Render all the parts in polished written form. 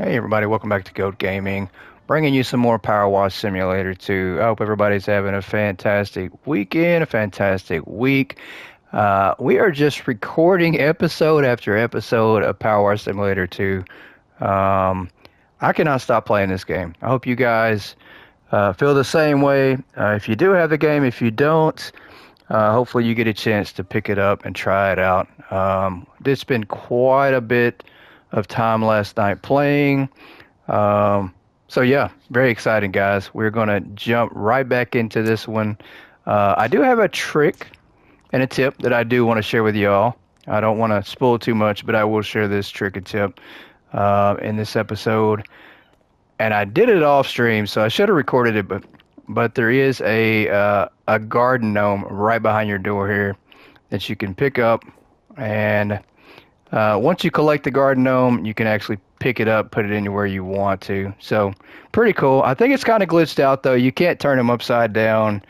Hey everybody, welcome back to Goat Gaming, bringing you some more PowerWash Simulator 2. I hope everybody's having a fantastic weekend, a fantastic week. We are just recording episode after episode of PowerWash Simulator 2. Um, I cannot stop playing this game. I hope you guys feel the same way. If you do have the game, if you don't, hopefully you get a chance to pick it up and try it out. Did spend quite a bit of time last night playing. So yeah, very exciting, guys. We're gonna jump right back into this one. I do have a trick and a tip that I do want to share with y'all. I don't want to spoil too much, but I will share this trick and tip in this episode. And I did it off stream, so I should have recorded it, but there is a garden gnome right behind your door here that you can pick up, and once you collect the garden gnome, you can actually pick it up, put it anywhere you want to. So pretty cool. I think it's kind of glitched out though. You can't turn them upside down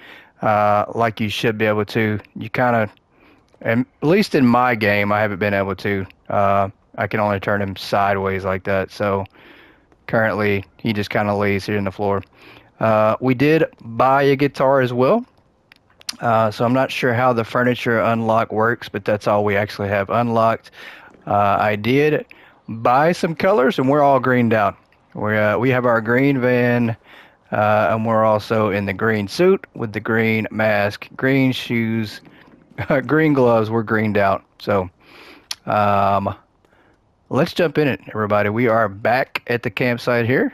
like you should be able to. You kind of, at least in my game, I haven't been able to. I can only turn him sideways like that. So currently, he just kind of lays here in the floor. We did buy a guitar as well. So I'm not sure how the furniture unlock works, but that's all we actually have unlocked. I did buy some colors, and we're all greened out. We have our green van, and we're also in the green suit with the green mask, green shoes, green gloves. We're greened out. So let's jump in it, everybody. We are back at the campsite here.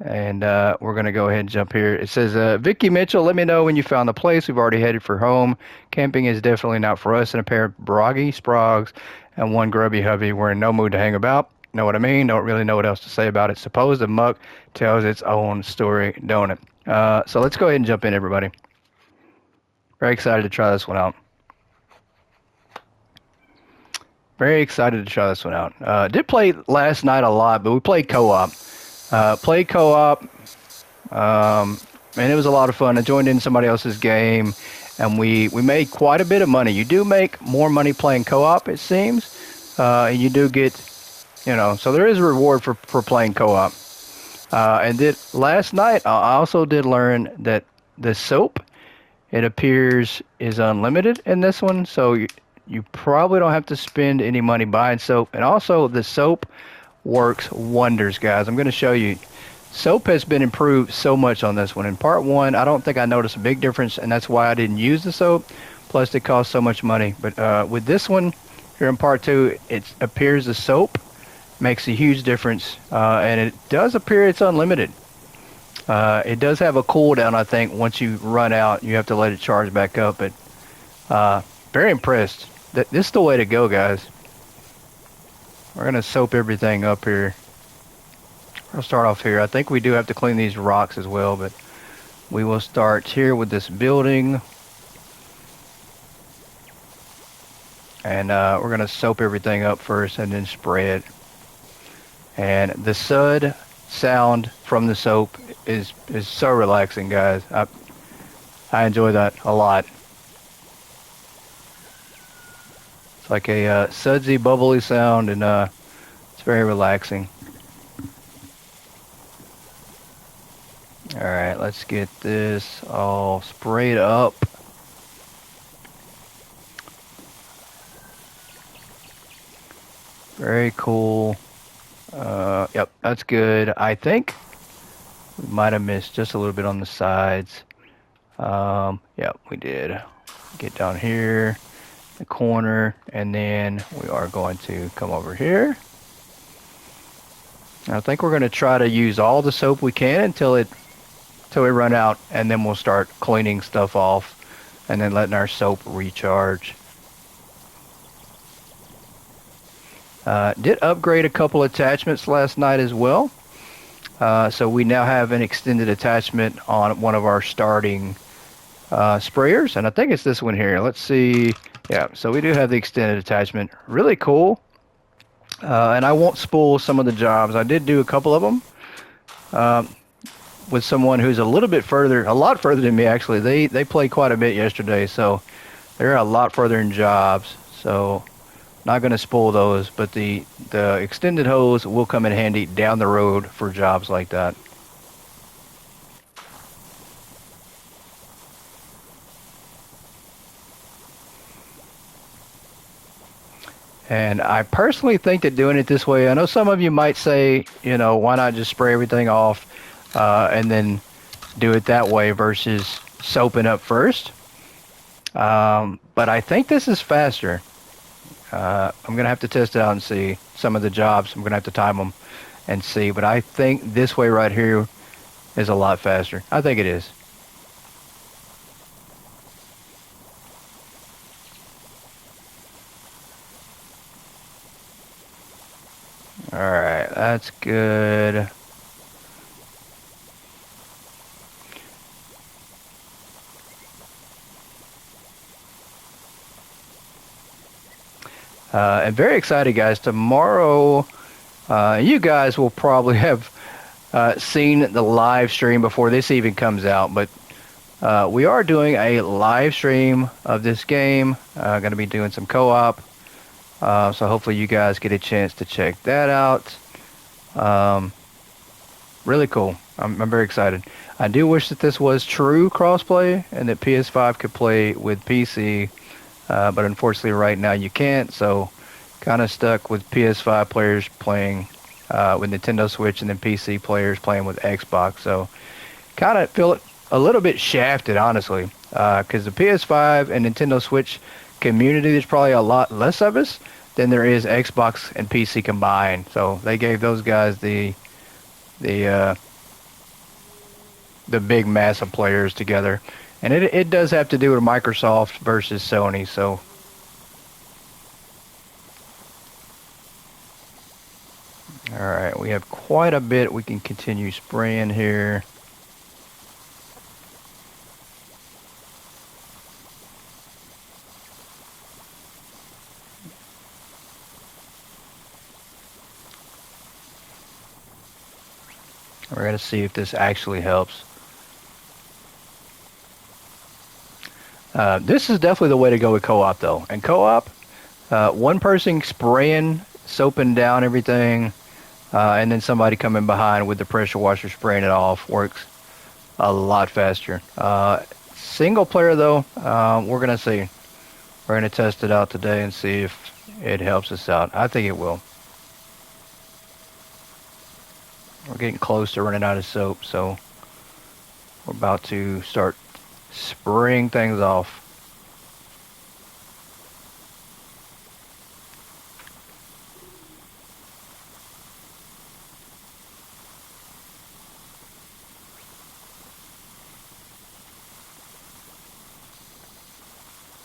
And we're going to go ahead and jump here. It says, Vicky Mitchell, let me know when you found the place. We've already headed for home. Camping is definitely not for us. And a pair of broggy sprogs and one grubby hubby. We're in no mood to hang about. Know what I mean? Don't really know what else to say about it. Suppose the muck tells its own story, don't it? So let's go ahead and jump in, everybody. Very excited to try this one out. Very excited to try this one out. Did play last night a lot, but we played co-op. Played co-op, and it was a lot of fun. I joined in somebody else's game, and we made quite a bit of money. You do make more money playing co-op, it seems, and you do get, so there is a reward for playing co-op. And last night, I also did learn that the soap, it appears, is unlimited in this one, so you probably don't have to spend any money buying soap. And also, the soap works wonders, guys. I'm going to show you. Soap has been improved so much on this one. In part one, I don't think I noticed a big difference, and that's why I didn't use the soap. Plus, it costs so much money. But with this one, here in part two, it appears the soap makes a huge difference, and it does appear it's unlimited. It does have a cooldown, I think. Once you run out, you have to let it charge back up. But very impressed. This is the way to go, guys. We're going to soap everything up here. I'll start off here. I think we do have to clean these rocks as well, but we will start here with this building. And we're going to soap everything up first and then spray it. And the sud sound from the soap is so relaxing, guys. I enjoy that a lot. It's like a sudsy, bubbly sound, and it's very relaxing. All right, let's get this all sprayed up. Very cool. Yep, that's good. I think we might have missed just a little bit on the sides. Yep, we did. Get down here. The corner, and then we are going to come over here. I think we're going to try to use all the soap we can until we run out, and then we'll start cleaning stuff off and then letting our soap recharge. Did upgrade a couple attachments last night as well. So we now have an extended attachment on one of our starting sprayers, and I think it's this one here. Let's see. Yeah, so we do have the extended attachment. Really cool. And I won't spoil some of the jobs. I did do a couple of them with someone who's a lot further than me, actually. They played quite a bit yesterday, so they're a lot further in jobs. So Not going to spoil those, but the extended hose will come in handy down the road for jobs like that. And I personally think that doing it this way, I know some of you might say, you know, why not just spray everything off and then do it that way versus soaping up first. But I think this is faster. I'm going to have to test it out and see some of the jobs. I'm going to have to time them and see. But I think this way right here is a lot faster. I think it is. All right, that's good. And very excited, guys. Tomorrow, you guys will probably have seen the live stream before this even comes out, but we are doing a live stream of this game. Going to be doing some co-op, so hopefully you guys get a chance to check that out. Really cool. I'm very excited. I do wish that this was true crossplay and that PS5 could play with PC, but unfortunately right now you can't, so kind of stuck with PS5 players playing with Nintendo Switch and then PC players playing with Xbox. So kind of feel a little bit shafted, honestly, because the PS5 and Nintendo Switch community, there's probably a lot less of us than there is Xbox and PC combined. So they gave those guys the big mass of players together, and it does have to do with Microsoft versus Sony. So all right, we have quite a bit we can continue spraying here. We're going to see if this actually helps. This is definitely the way to go with co-op, though. And co-op, one person spraying, soaping down everything, and then somebody coming behind with the pressure washer spraying it off works a lot faster. Single player, though, we're going to see. We're going to test it out today and see if it helps us out. I think it will. We're getting close to running out of soap, so we're about to start spraying things off.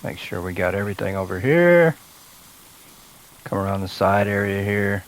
Make sure we got everything over here. Come around the side area here.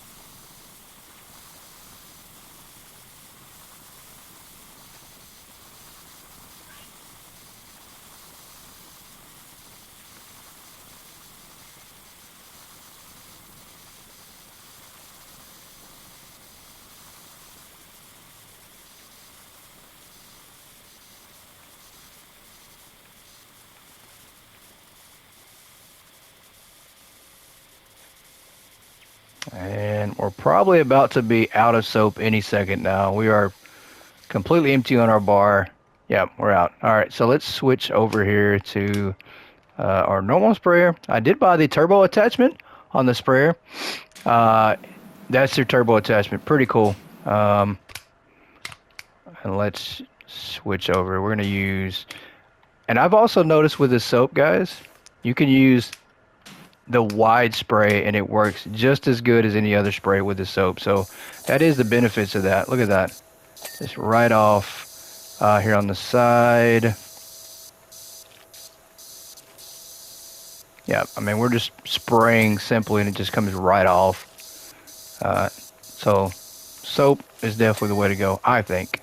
And we're probably about to be out of soap any second now. We are completely empty on our bar. Yep, we're out. All right, so let's switch over here to our normal sprayer. I did buy the turbo attachment on the sprayer. That's your turbo attachment. Pretty cool. And let's switch over. We're going to use... And I've also noticed with the soap, guys, you can use the wide spray and it works just as good as any other spray with the soap. So that is the benefits of that. Look at that. Just right off here on the side. Yeah, I mean, we're just spraying simply and it just comes right off. So soap is definitely the way to go, I think.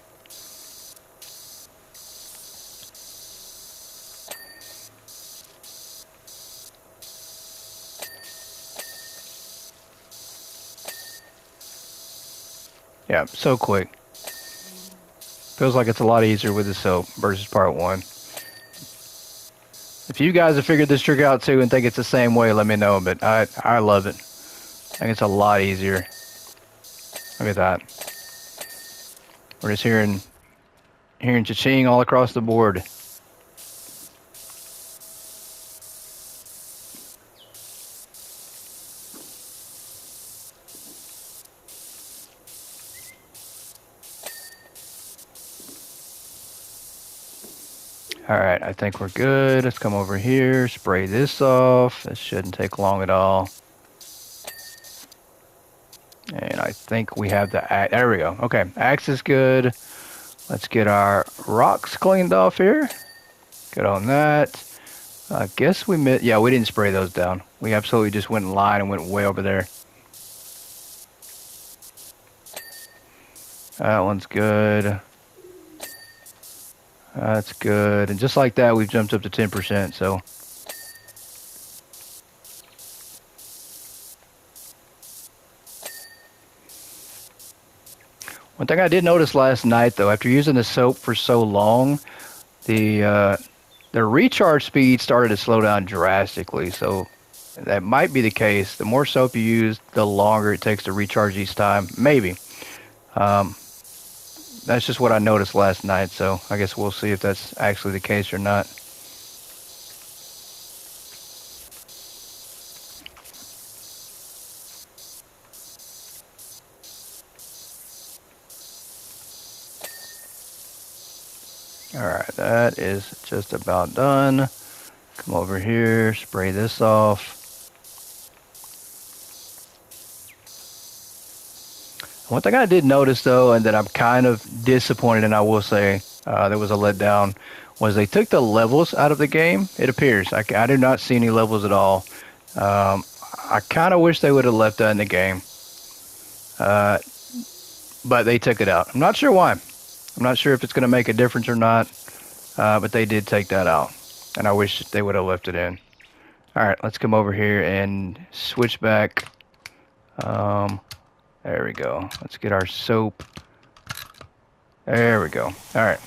Yeah, so quick. Feels like it's a lot easier with the soap versus part one. Let's If you guys have figured this trick out too and think it's the same way, let me know. But I love it. I think it's a lot easier. Look at that. We're just hearing cha-ching all across the board. All right, I think we're good. Let's come over here, spray this off. This shouldn't take long at all. And I think we have the axe. There we go. Okay, axe is good. Let's get our rocks cleaned off here. Good on that. I guess we missed. Yeah, we didn't spray those down. We absolutely just went in line and went way over there. That one's good. That's good. And just like that, we've jumped up to 10%. So. One thing I did notice last night, though, after using the soap for so long, the recharge speed started to slow down drastically. So that might be the case. The more soap you use, the longer it takes to recharge each time. Maybe. That's just what I noticed last night, so I guess we'll see if that's actually the case or not. Alright, that is just about done. Come over here, spray this off. One thing I did notice, though, and that I'm kind of disappointed in, I will say, there was a letdown, was they took the levels out of the game, it appears. I did not see any levels at all. I kind of wish they would have left that in the game. But they took it out. I'm not sure why. I'm not sure if it's going to make a difference or not, but they did take that out. And I wish they would have left it in. Alright, let's come over here and switch back. There we go. Let's get our soap. There we go. Alright.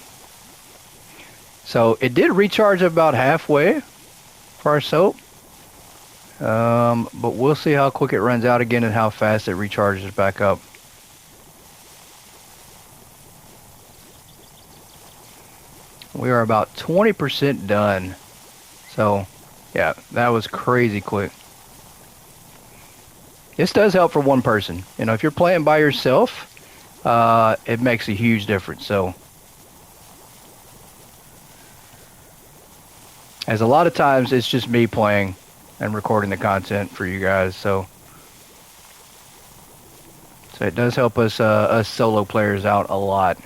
So it did recharge about halfway for our soap. But we'll see how quick it runs out again and how fast it recharges back up. We are about 20% done. So, yeah, that was crazy quick. This does help for one person. You know, if you're playing by yourself, it makes a huge difference. So, as a lot of times, it's just me playing and recording the content for you guys. So it does help us solo players out a lot.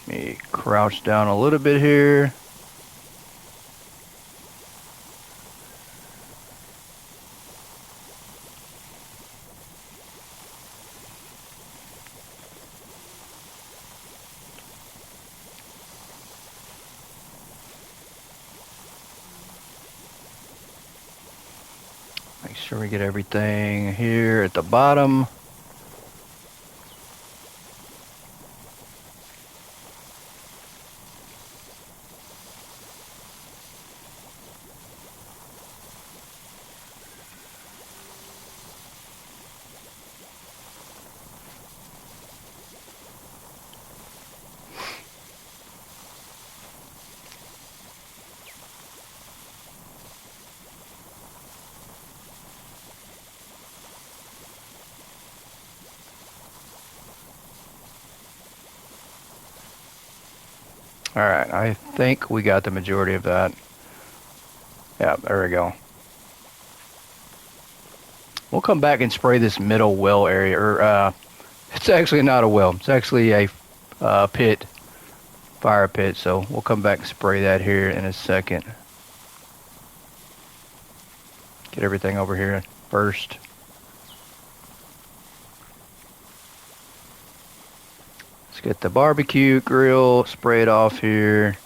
Let me crouch down a little bit here. Make sure we get everything here at the bottom. Alright, I think we got the majority of that. Yeah, there we go. We'll come back and spray this middle well area. Or, it's actually not a well. It's actually a pit. Fire pit. So we'll come back and spray that here in a second. Get everything over here first. Let's get the barbecue grill, spray it off here.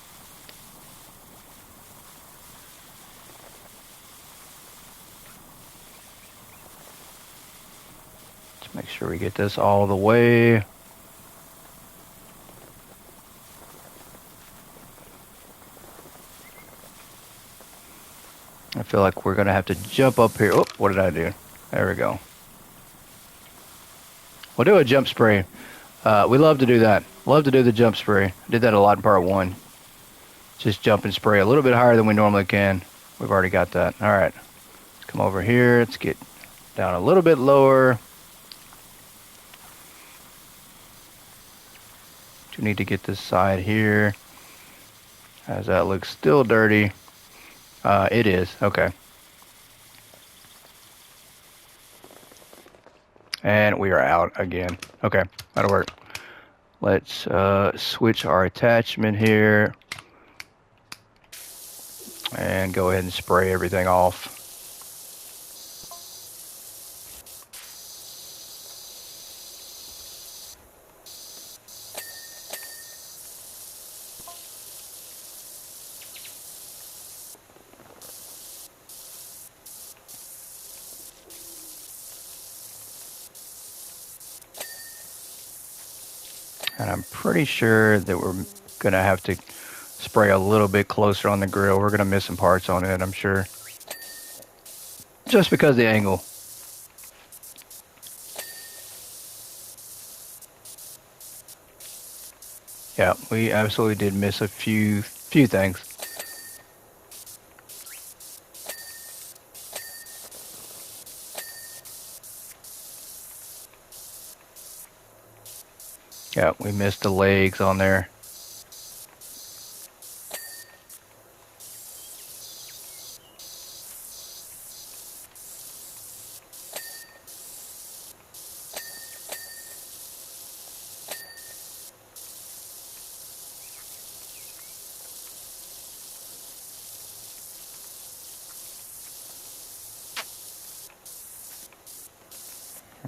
Let's make sure we get this all the way. feel like we're gonna have to jump up here. Oh, what did I do? There we go. We'll do a jump spray. We love to do that. Love to do the jump spray. Did that a lot in part 1. Just jump and spray a little bit higher than we normally can. We've already got that. All right. Let's come over here. Let's get down a little bit lower. Do need to get this side here, as that looks still dirty. It is. Okay. And we are out again. Okay, that'll work. Let's switch our attachment here and go ahead and spray everything off. And I'm pretty sure that we're going to have to spray a little bit closer on the grill. We're going to miss some parts on it, I'm sure. Just because of the angle. Yeah, we absolutely did miss a few things. Yeah, we missed the legs on there.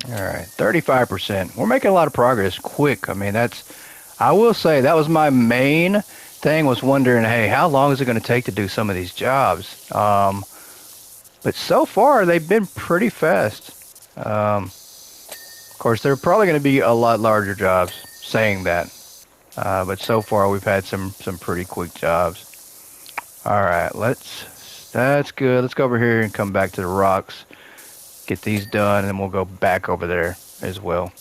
All right, 35%. We're making a lot of progress quick. I mean, I will say that was my main thing, was wondering, hey, how long is it going to take to do some of these jobs? But so far, they've been pretty fast. Of course, they're probably going to be a lot larger jobs, saying that. But so far, we've had some pretty quick jobs. All right, that's good. Let's go over here and come back to the rocks. Get these done, and then we'll go back over there as well.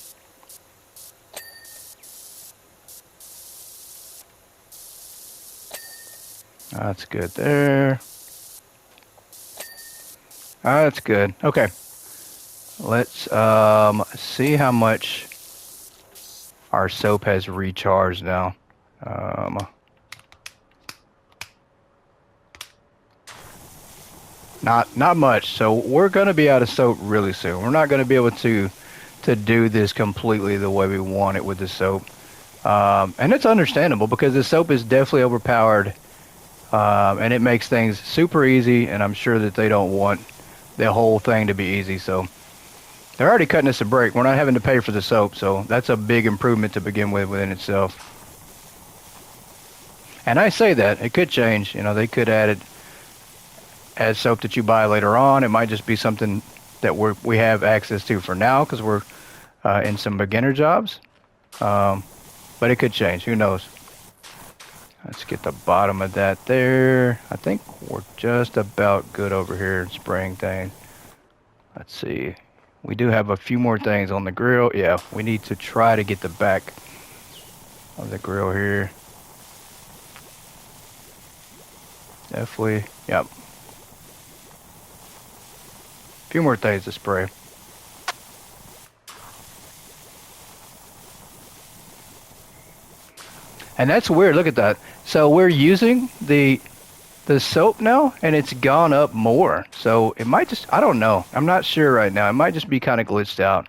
That's good there. That's good. Okay. Let's see how much our soap has recharged now. Not much. So we're going to be out of soap really soon. We're not going to be able to do this completely the way we want it with the soap. And it's understandable because the soap is definitely overpowered. And it makes things super easy, and I'm sure that they don't want the whole thing to be easy. So they're already cutting us a break. We're not having to pay for the soap, so that's a big improvement to begin with within itself. And I say that it could change. You know, they could add soap that you buy later on. It might just be something that we have access to for now because we're in some beginner jobs. But it could change. Who knows? Let's get the bottom of that there. I think we're just about good over here spraying things. Let's see. We do have a few more things on the grill. Yeah, we need to try to get the back of the grill here. Definitely, yep. A few more things to spray. And that's weird. Look at that. So we're using the soap now, and it's gone up more. So it might just, I don't know. I'm not sure right now. It might just be kind of glitched out.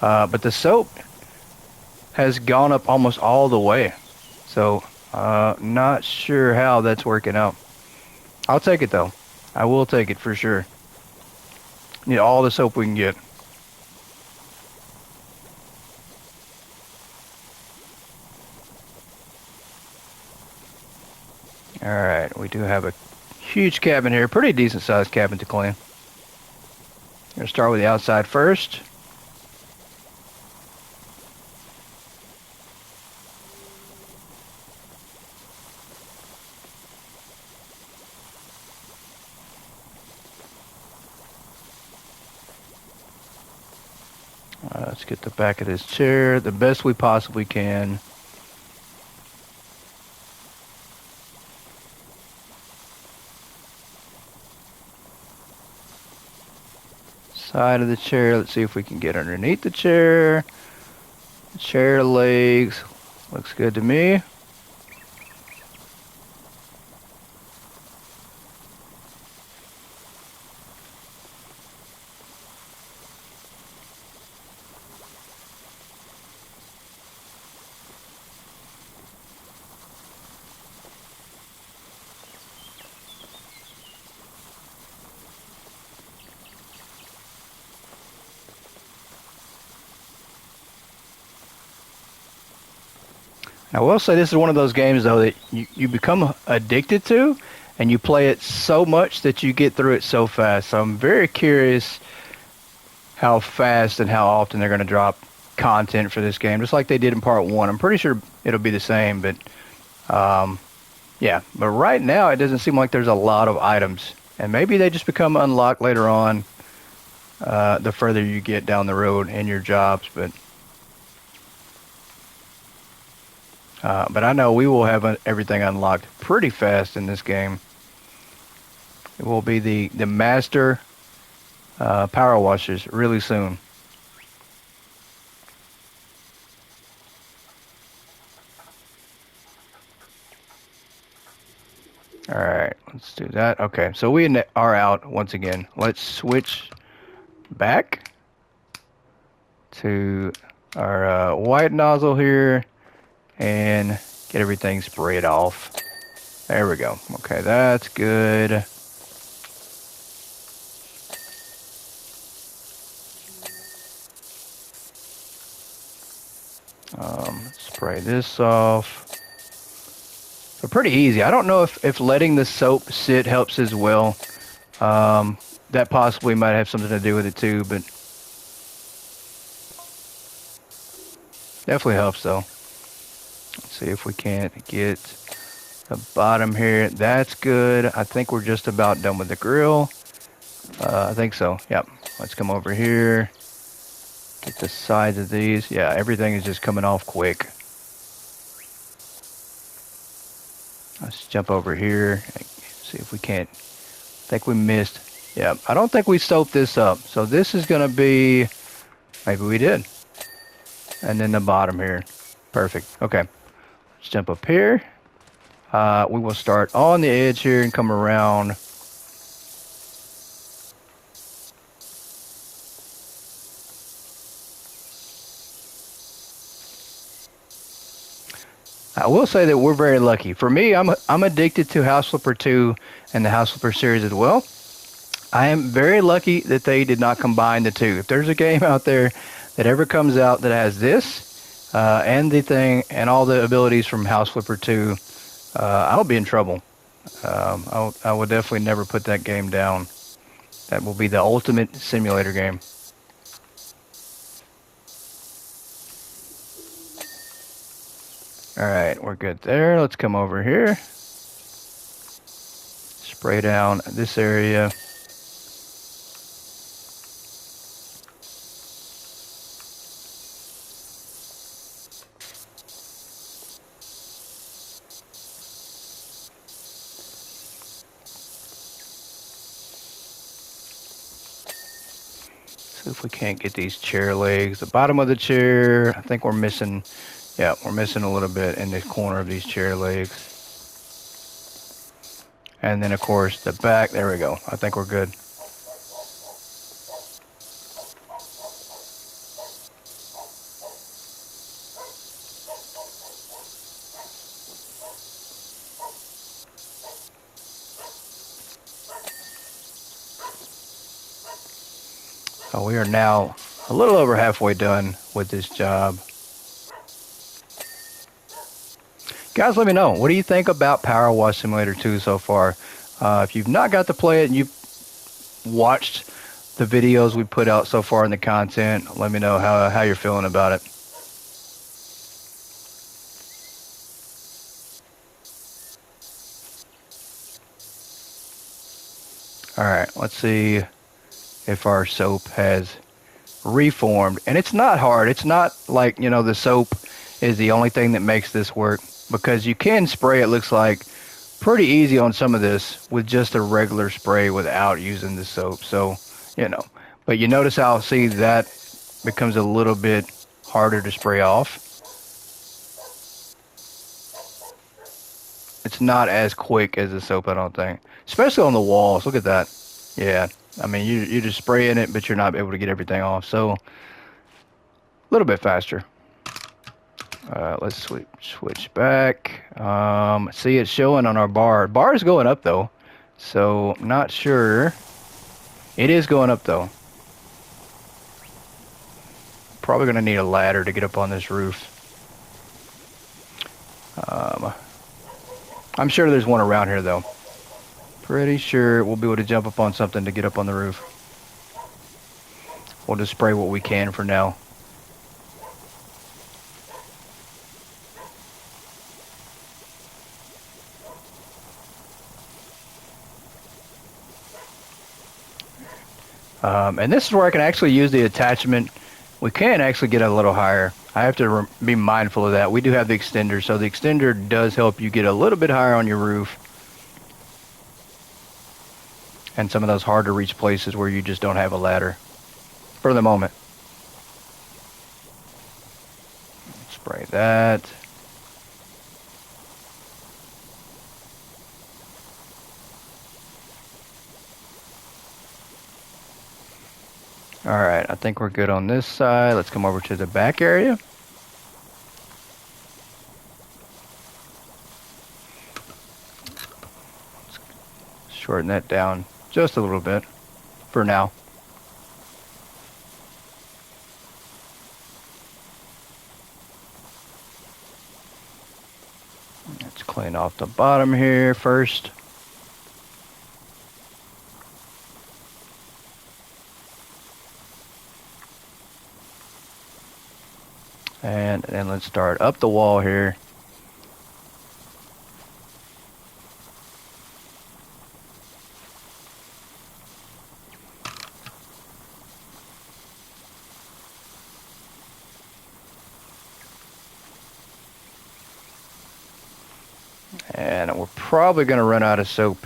But the soap has gone up almost all the way. So not sure how that's working out. I'll take it though. I will take it for sure. Need all the soap we can get. All right, we do have a huge cabin here, pretty decent sized cabin to clean. Gonna start with the outside first. Let's get the back of this chair the best we possibly can. Side of the chair. Let's see if we can get underneath the chair. The chair legs. Looks good to me. I will say this is one of those games, though, that you become addicted to, and you play it so much that you get through it so fast. So I'm very curious how fast and how often they're going to drop content for this game, just like they did in part 1. I'm pretty sure it'll be the same, but yeah. But right now, it doesn't seem like there's a lot of items, and maybe they just become unlocked later on the further you get down the road in your jobs, but I know we will have everything unlocked pretty fast in this game. It will be the master power washers really soon. All right, let's do that. Okay, so we are out once again. Let's switch back to our white nozzle here and get everything sprayed off. There we go. Okay, that's good. Spray this off. So pretty easy. I don't know if letting the soap sit helps as well. That possibly might have something to do with it too, but definitely helps though. Let's see if we can't get the bottom here. That's good. I think we're just about done with the grill. I think so. Yep. Let's come over here. Get the sides of these. Yeah, everything is just coming off quick. Let's jump over here and see if we can't. I think we missed. Yeah, I don't think we soaped this up. So this is going to be, maybe we did. And then the bottom here. Perfect. Okay. Let's jump up here. We will start on the edge here and come around. I will say that we're very lucky. For me, I'm addicted to House Flipper 2 and the House Flipper series as well. I am very lucky that they did not combine the two. If there's a game out there that ever comes out that has this and the thing and all the abilities from House Flipper 2, I'll be in trouble. I will definitely never put that game down. That will be the ultimate simulator game. All right, we're good there. Let's come over here. Spray down this area. See if we can't get these chair legs. The bottom of the chair, I think we're missing. Yeah, we're missing a little bit in the corner of these chair legs. And then, of course, the back. There we go. I think we're good. So we are now a little over halfway done with this job. Guys, let me know. What do you think about PowerWash Simulator 2 so far? If you've not got to play it and you've watched the videos we put out so far in the content, let me know how you're feeling about it. All right, let's see if our soap has reformed. And it's not hard. It's not like, you know, the soap is the only thing that makes this work, because you can spray, it looks like, pretty easy on some of this with just a regular spray without using the soap. So, you know, but you notice how, see, that becomes a little bit harder to spray off. It's not as quick as the soap, I don't think, especially on the walls. Look at that. Yeah, I mean, you're just spraying it, but you're not able to get everything off. So a little bit faster. Let's switch back. See, it's showing on our bar. Bar is going up though, so not sure. It is going up though. Probably gonna need a ladder to get up on this roof. I'm sure there's one around here though. Pretty sure we'll be able to jump up on something to get up on the roof. We'll just spray what we can for now. And this is where I can actually use the attachment. We can actually get a little higher. I have to be mindful of that. We do have the extender, so the extender does help you get a little bit higher on your roof. And some of those hard to reach places where you just don't have a ladder for the moment. Spray that. All right, I think we're good on this side. Let's come over to the back area. Let's shorten that down just a little bit for now. Let's clean off the bottom here first. And then let's start up the wall here. And we're probably going to run out of soap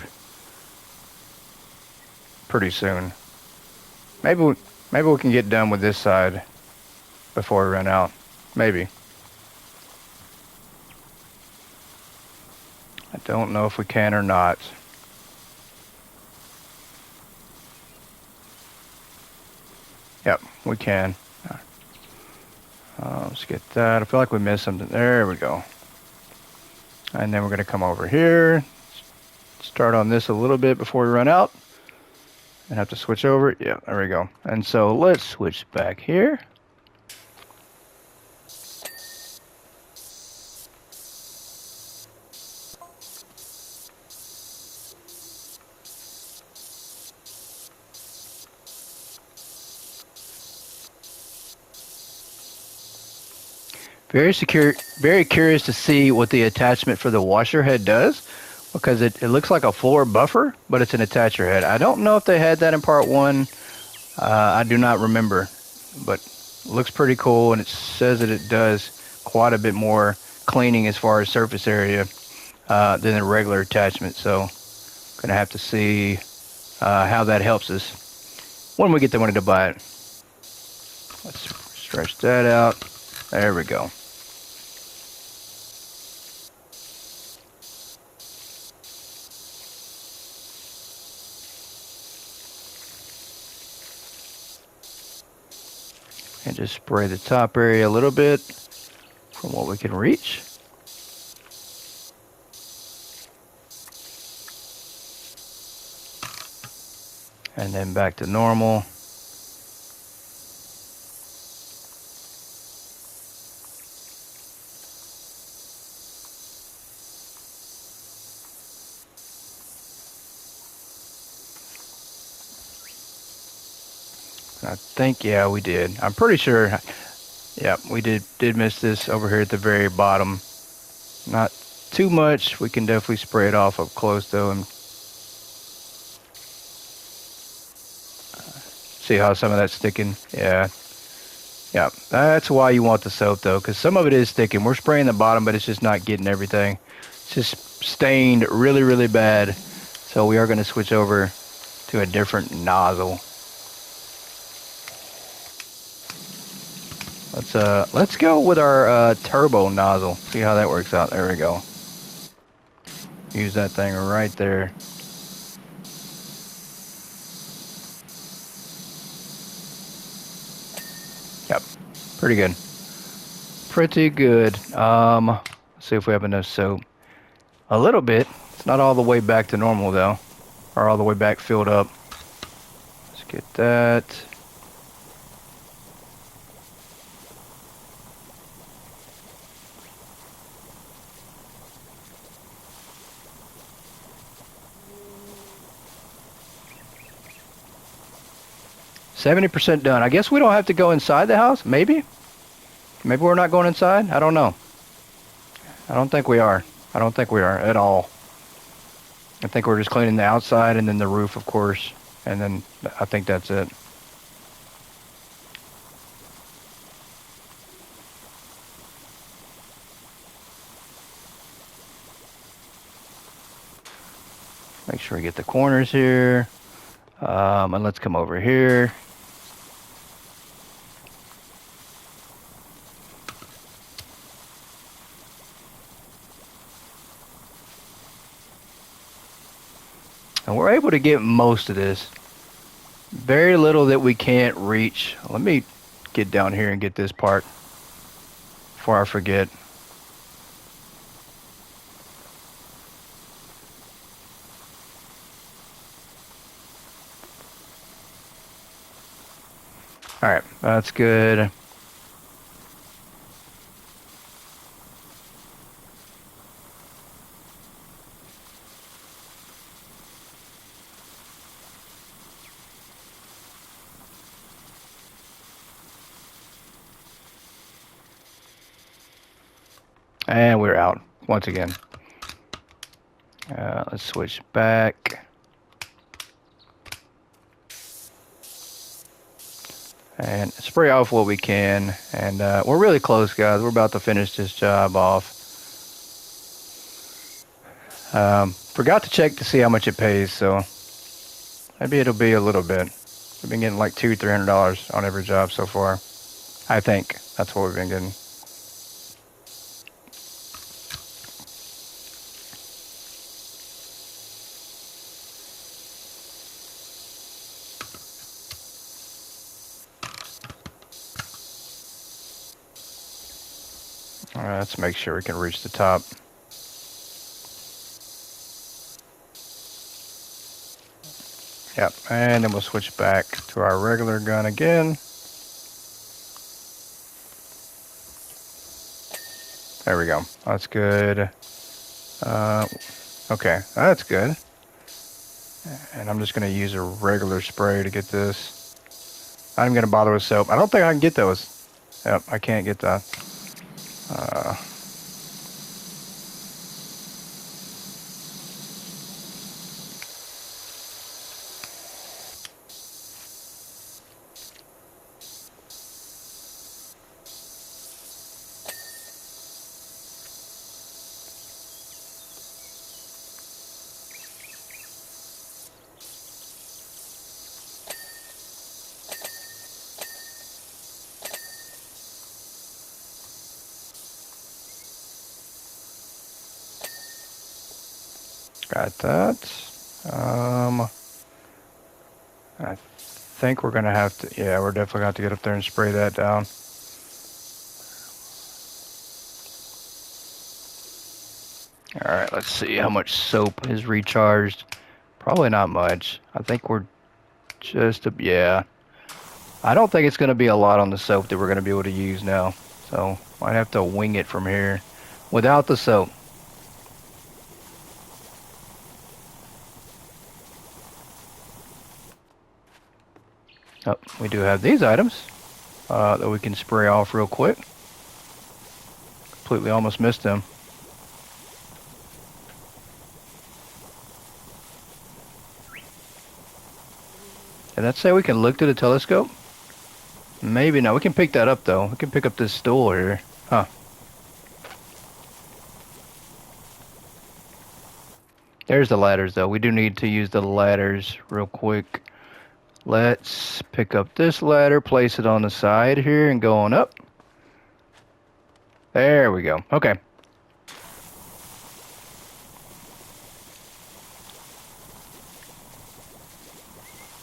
pretty soon. Maybe we can get done with this side before we run out. Maybe. I don't know if we can or not. Yep, we can. Let's get that. I feel like we missed something. There we go. And then we're going to come over here, start on this a little bit before we run out, and have to switch over. Yeah, there we go. And so let's switch back here. Very curious to see what the attachment for the washer head does, because it looks like a floor buffer, but it's an attacher head. I don't know if they had that in part 1. I do not remember, but it looks pretty cool, and it says that it does quite a bit more cleaning as far as surface area than a regular attachment. So gonna have to see how that helps us when we get the money to buy it. Let's stretch that out. There we go. And just spray the top area a little bit from what we can reach. And then back to normal. I think, yeah, we did. I'm pretty sure, yeah, we did miss this over here at the very bottom. Not too much. We can definitely spray it off up close though, and see how some of that's sticking. Yeah, Yeah, that's why you want the soap though, because some of it is sticking. We're spraying the bottom, but it's just not getting everything. It's just stained really, really bad. So we are going to switch over to a different nozzle. Let's go with our turbo nozzle. See how that works out. There we go. Use that thing right there. Yep, pretty good. Pretty good. Let's see if we have enough soap. A little bit. It's not all the way back to normal though, or all the way back filled up. Let's get that. %70 done. I guess we don't have to go inside the house. Maybe. Maybe we're not going inside. I don't know. I don't think we are. I don't think we are at all. I think we're just cleaning the outside and then the roof, of course. And then I think that's it. Make sure we get the corners here. And let's come over here. And we're able to get most of this. Very little that we can't reach. Let me get down here and get this part before I forget. All right, that's good. And we're out once again. Let's switch back. And spray off what we can. And we're really close, guys. We're about to finish this job off. Forgot to check to see how much it pays, so maybe it'll be a little bit. We've been getting like $200-300 on every job so far. I think that's what we've been getting. All right, let's make sure we can reach the top. Yep, and then we'll switch back to our regular gun again. There we go. That's good. Okay, that's good. And I'm just going to use a regular spray to get this. I'm going to bother with soap. I don't think I can get those. Yep, I can't get that. Got that. I think we're gonna have to, yeah, we're definitely gonna have to get up there and spray that down. All right, let's see how much soap is recharged. Probably not much. I think we're just, yeah. I don't think it's gonna be a lot on the soap that we're gonna be able to use now. So might have to wing it from here without the soap. Oh, we do have these items that we can spray off real quick. Completely almost missed them. Did that say we can look through the telescope? Maybe not. We can pick that up though. We can pick up this stool here. Huh. There's the ladders though. We do need to use the ladders real quick. Let's pick up this ladder, place it on the side here, and go on up. There we go. Okay.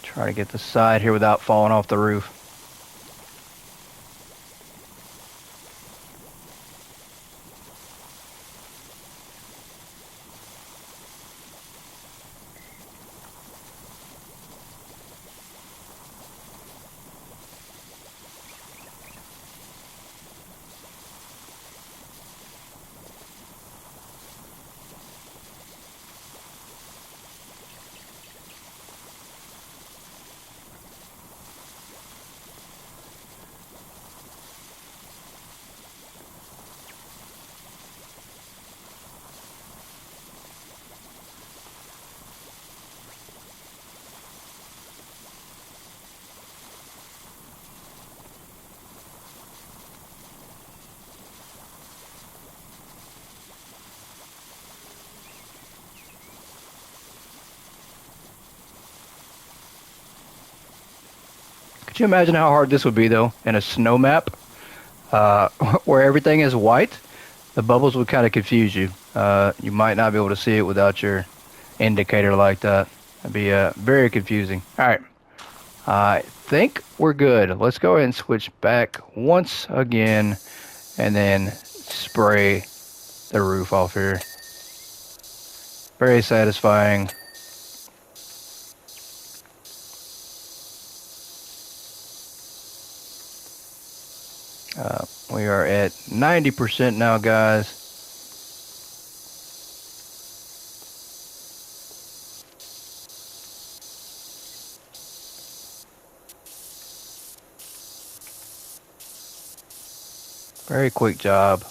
Try to get the side here without falling off the roof. Could you imagine how hard this would be though in a snow map where everything is white? The bubbles would kind of confuse you. You might not be able to see it without your indicator like that. It'd be very confusing. All right. I think we're good. Let's go ahead and switch back once again and then spray the roof off here. Very satisfying. We are at 90% now, guys. Very quick job.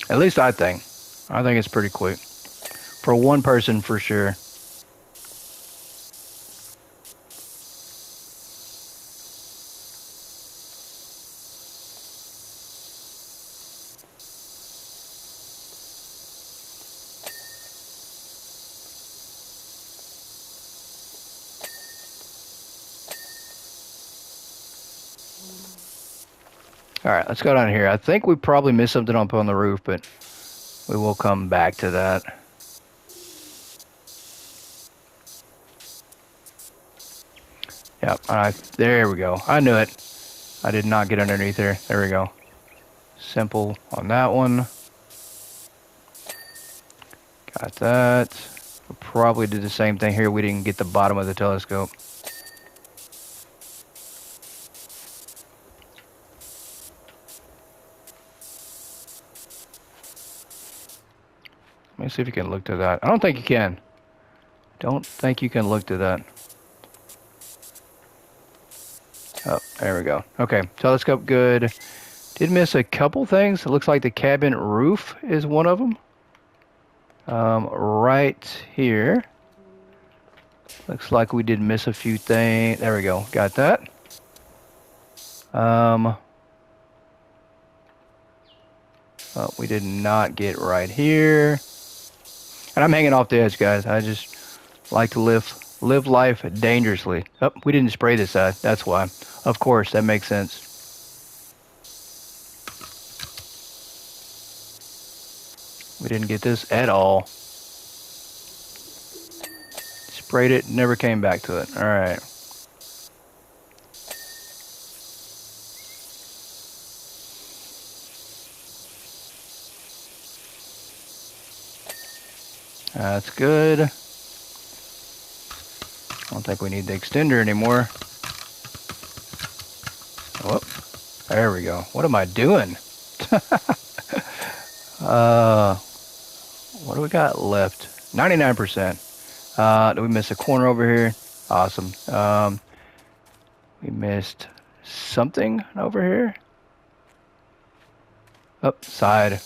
At least I think. I think it's pretty quick. For one person, for sure. All right, let's go down here. I think we probably missed something up on the roof, but we will come back to that. Yep, all right, there we go. I knew it. I did not get underneath there. There we go. Simple on that one. Got that. We'll probably do the same thing here. We didn't get the bottom of the telescope. Let me see if you can look to that. I don't think you can. Don't think you can look to that. Oh, there we go. Okay, telescope good. Did miss a couple things. It looks like the cabin roof is one of them. Right here. Looks like we did miss a few things. There we go. Got that. Oh, we did not get right here. And I'm hanging off the edge, guys. I just like to live life dangerously. Oh, we didn't spray this side. That's why. Of course, that makes sense. We didn't get this at all. Sprayed it, never came back to it. All right. That's good. I don't think we need the extender anymore. Whoop. There we go. What am I doing? What do we got left? 99%. Did we miss a corner over here? Awesome. We missed something over here. Up side.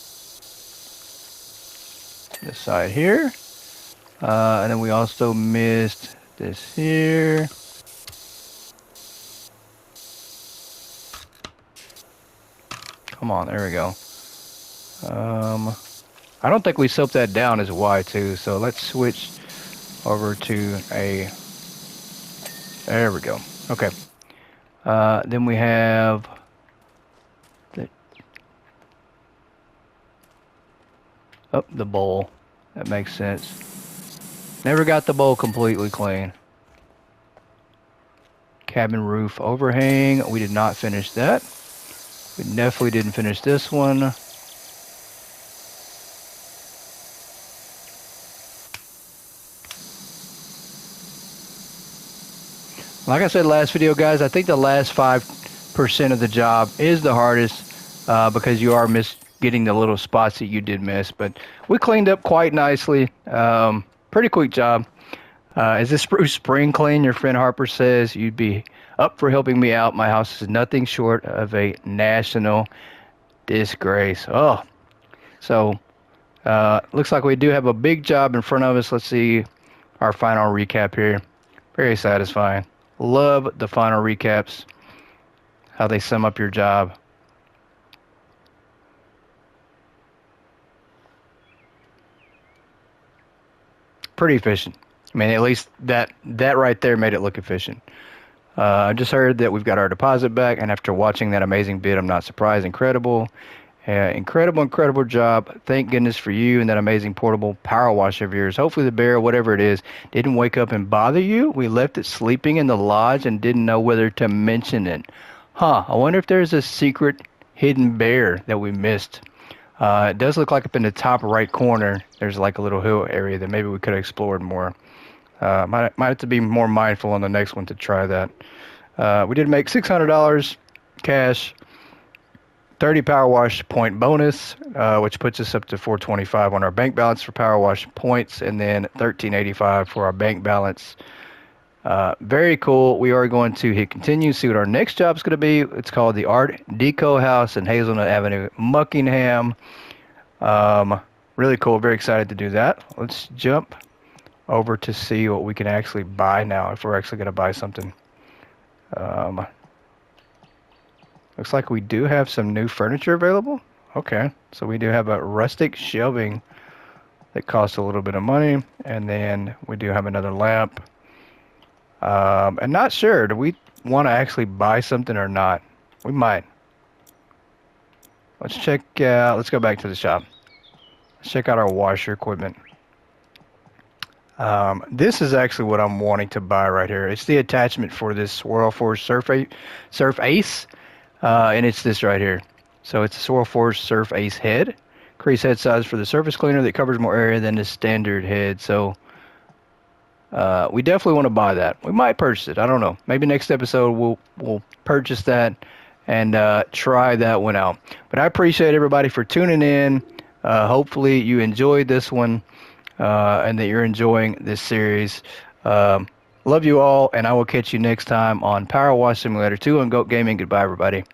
This side here. And then we also missed this here. Come on, there we go. I don't think we soaped that down as Y2, so let's switch over to a... There we go. Okay. Then we have... the bowl. That makes sense. Never got the bowl completely clean. Cabin roof overhang. We did not finish that. We definitely didn't finish this one. Like I said last video, guys, I think the last 5% of the job is the hardest because you are getting the little spots that you did miss. But we cleaned up quite nicely. Pretty quick job. Is this spruce spring clean? Your friend Harper says you'd be up for helping me out. My house is nothing short of a national disgrace. Oh, so looks like we do have a big job in front of us. Let's see our final recap here. Very satisfying. Love the final recaps, how they sum up your job. Pretty efficient. I mean, at least that right there made it look efficient. I just heard that we've got our deposit back, and after watching that amazing bid, I'm not surprised. Incredible. Incredible job. Thank goodness for you and that amazing portable power wash of yours. Hopefully the bear, whatever it is, didn't wake up and bother you. We left it sleeping in the lodge and didn't know whether to mention it. I wonder if there's a secret hidden bear that we missed. It does look like up in the top right corner, there's like a little hill area that maybe we could have explored more. Might have to be more mindful on the next one to try that. We did make $600 cash. 30 power wash point bonus, which puts us up to $425 on our bank balance for power wash points, and then $1385 for our bank balance. Very cool. We are going to hit continue, see what our next job is going to be. It's called the Art Deco House in Hazelnut Avenue, Muckingham. Really cool. Very excited to do that. Let's jump over to see what we can actually buy now, if we're actually going to buy something. Looks like we do have some new furniture available. Okay, so we do have a rustic shelving that costs a little bit of money, and then we do have another lamp. And not sure, do we want to actually buy something or not? We might. Let's check out, let's go back to the shop. Let's check out our washer equipment. This is actually what I'm wanting to buy right here. It's the attachment for this Swirl Force Surf Ace. And it's this right here. So it's a Swirl Force Surf Ace head. Increase head size for the surface cleaner that covers more area than the standard head. So we definitely want to buy that. We might purchase it. I don't know. Maybe next episode we'll purchase that and try that one out. But I appreciate everybody for tuning in. Hopefully you enjoyed this one and that you're enjoying this series. Love you all, and I will catch you next time on Power Wash Simulator 2 on Goat Gaming. Goodbye, everybody.